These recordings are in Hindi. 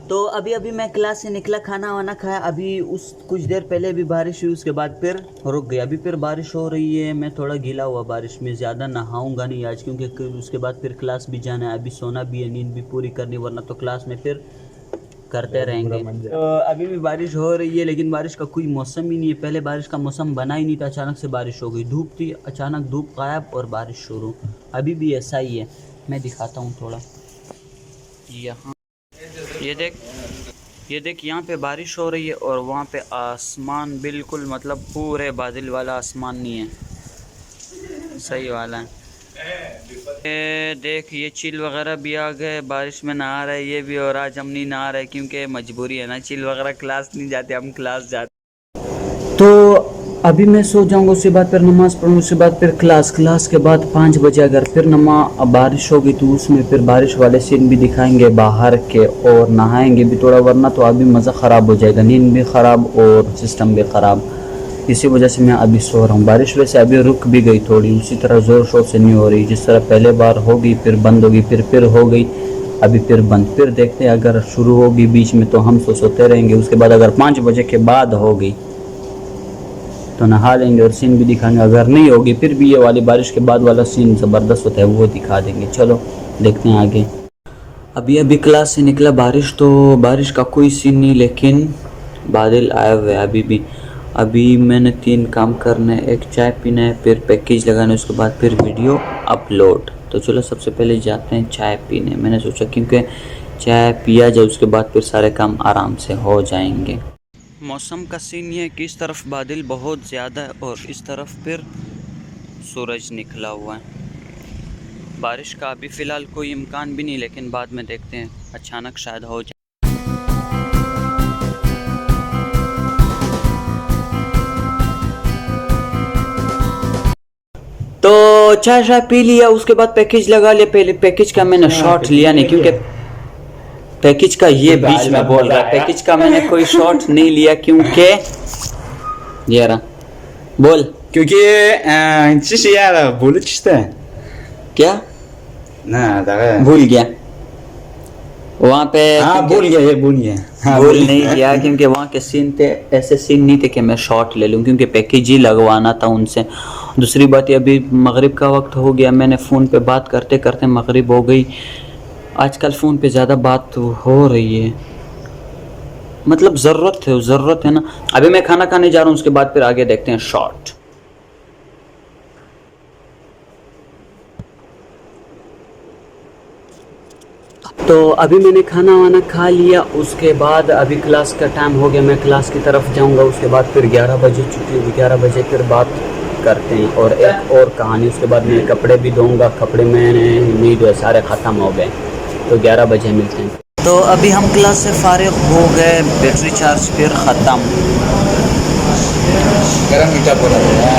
तो अभी अभी मैं क्लास से निकला, खाना वाना खाया, अभी उस कुछ देर पहले भी बारिश हुई, उसके बाद फिर रुक गई। अभी फिर बारिश हो रही है, मैं थोड़ा गीला हुआ बारिश में, ज़्यादा नहाऊंगा नहीं आज क्योंकि उसके बाद फिर क्लास भी जाना है, अभी सोना भी है, नींद भी पूरी करनी, वरना तो क्लास में फिर करते रहेंगे। तो अभी भी बारिश हो रही है लेकिन बारिश का कोई मौसम ही नहीं है। पहले बारिश का मौसम बना ही नहीं था, अचानक से बारिश हो गई, धूप थी, अचानक धूप गायब और बारिश शुरू। अभी भी ऐसा ही है, मैं दिखाता हूँ थोड़ा। यहाँ ये देख यहाँ पे बारिश हो रही है और वहाँ पे आसमान बिल्कुल मतलब पूरे बादल वाला आसमान नहीं है, सही वाला है। ये देख, ये चिल वगैरह भी आ गए, बारिश में नहा रहे ये भी, और आज हम नहीं नहा रहे क्योंकि मजबूरी है ना, चिल वगैरह क्लास नहीं जाते, हम क्लास जाते। तो अभी मैं सो जाऊंगा, उसके बाद फिर नमाज़ पढ़ूँ, उसके बाद फिर क्लास के बाद 5 बजे अगर फिर बारिश होगी तो उसमें फिर बारिश वाले सीन भी दिखाएंगे बाहर के, और नहाएंगे भी थोड़ा, वरना तो अभी मज़ा ख़राब हो जाएगा, नींद भी ख़राब और सिस्टम भी ख़राब। इसी वजह से मैं अभी सो रहा हूँ। बारिश वैसे अभी रुक भी गई थोड़ी, उसी तरह ज़ोर शोर से नहीं हो रही, जिस तरह पहले बार होगी फिर बंद होगी, फिर हो गई, अभी फिर बंद, फिर देखते हैं अगर शुरू होगी बीच में तो हम सोते रहेंगे, उसके बाद अगर 5 बजे के बाद होगी तो नहा लेंगे और सीन भी दिखाएंगे, अगर नहीं होगी फिर भी ये वाली बारिश के बाद वाला सीन ज़बरदस्त होता है वो दिखा देंगे। चलो देखते हैं आगे। अभी क्लास से निकला, बारिश का कोई सीन नहीं, लेकिन बादल आए हुए अभी भी। अभी मैंने 3 काम करने, एक चाय पीना है, फिर पैकेज लगाना, उसके बाद फिर वीडियो अपलोड। तो चलो सबसे पहले जाते हैं चाय पीने। मैंने सोचा क्योंकि चाय पिया जाए उसके बाद फिर सारे काम आराम से हो जाएंगे। मौसम का सीन ये है कि इस तरफ बादल बहुत ज़्यादा है और इस तरफ फिर सूरज निकला हुआ है। बारिश का अभी फ़िलहाल कोई इम्कान भी नहीं, लेकिन बाद में देखते हैं, अचानक शायद हो जाए। तो चाय पी लिया, उसके बाद पैकेज लगा लिया। पहले पैकेज का मैंने शॉट लिया नहीं क्योंकि पैकेज का ये बीच में बोल रहा है, पैकेज का मैंने कोई शॉट नहीं लिया क्योंकि ये रहा बोल, क्योंकि यार भूल क्या ना दादा भूल गया वहाँ पे, भूल गया भूल नहीं गया क्योंकि वहाँ के सीन थे, ऐसे सीन नहीं थे कि मैं शॉट ले लूँ, क्योंकि पैकेज ही लगवाना था उनसे। दूसरी बात ये, अभी मगरिब का वक्त हो गया, मैंने फ़ोन पे बात करते करते मगरिब हो गई। आजकल फ़ोन पे ज़्यादा बात हो रही है, मतलब ज़रूरत है ना। अभी मैं खाना खाने जा रहा हूँ, उसके बाद फिर आगे देखते हैं शॉट। तो अभी मैंने खाना वाना खा लिया, उसके बाद अभी क्लास का टाइम हो गया, मैं क्लास की तरफ जाऊंगा, उसके बाद फिर 11 बजे छुट्टी होगी, 11 बजे फिर बात करते हैं और एक और कहानी। उसके बाद मैं कपड़े भी धोऊंगा, कपड़े मैंने नहीं धोए, सारे ख़त्म हो गए, तो 11 बजे मिलते हैं। तो अभी हम क्लास से फारिग हो गए, बैटरी चार्ज फिर ख़त्म,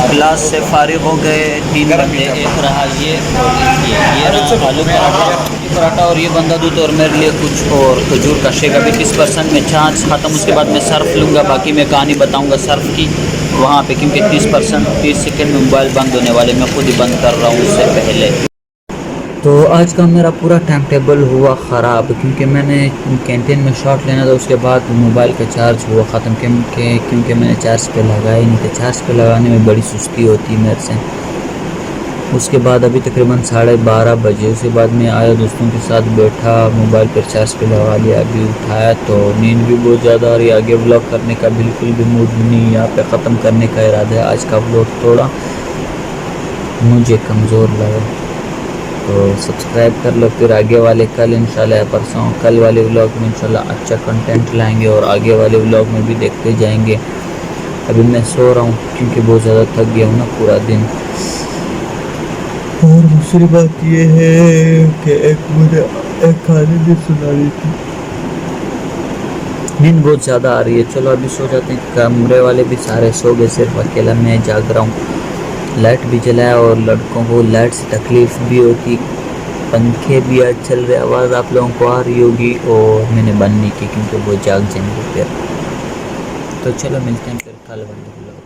क्लास से फारिग हो गए। 3 बंदे, एक रहा ये और ये रहा आलू पराठा और ये बंदा दूध, और मेरे लिए कुछ और खजूर का शेक। अभी 30% में चार्ज ख़त्म, उसके बाद मैं सर्फ लूँगा, बाकी मैं कहानी बताऊँगा सर्फ की वहाँ पे, क्योंकि 30 सेकंड में मोबाइल बंद होने वाले, मैं खुद ही बंद कर रहा हूँ उससे पहले। तो आज का मेरा पूरा टाइम टेबल हुआ ख़राब क्योंकि मैंने कैंटीन में शॉट लेना था, उसके बाद मोबाइल का चार्ज हुआ ख़त्म क्योंकि मैंने चार्ज पे लगाया ही नहीं था। चार्ज पे लगाने में बड़ी सुस्ती होती है मेरे से। उसके बाद अभी तकरीबन 12:30 बजे, उसके बाद मैं आया, दोस्तों के साथ बैठा, मोबाइल पर चार्ज पे लगा लिया, अभी उठाया तो नींद भी बहुत ज़्यादा आ रही है। आगे व्लॉग करने का बिल्कुल भी मूड नहीं, यहाँ पे ख़त्म करने का इरादा है। आज का व्लॉग थोड़ा मुझे कमज़ोर लगा तो सब्सक्राइब कर लो, फिर आगे वाले कल इंशाल्लाह, परसों कल वाले व्लॉग में इंशाल्लाह अच्छा कंटेंट लाएंगे और आगे वाले व्लॉग में भी देखते जाएंगे। अभी मैं सो रहा हूँ क्योंकि बहुत ज़्यादा थक गया हूँ ना पूरा दिन। और दूसरी बात ये है कि एक कहानी भी सुना रही थी, नींद बहुत ज़्यादा आ रही है। चलो अभी सो जाते हैं, कमरे वाले भी सारे सो गए, सिर्फ अकेला मैं जाग रहा हूँ। लाइट भी जलाया और लड़कों को लाइट से तकलीफ़ भी होती, पंखे भी आज चल रहे, आवाज़ आप लोगों को आ रही होगी, और मैंने बंद नहीं की क्योंकि वो जाग जाएंगे फिर। तो चलो मिलते हैं फिर कल वाले व्लॉग।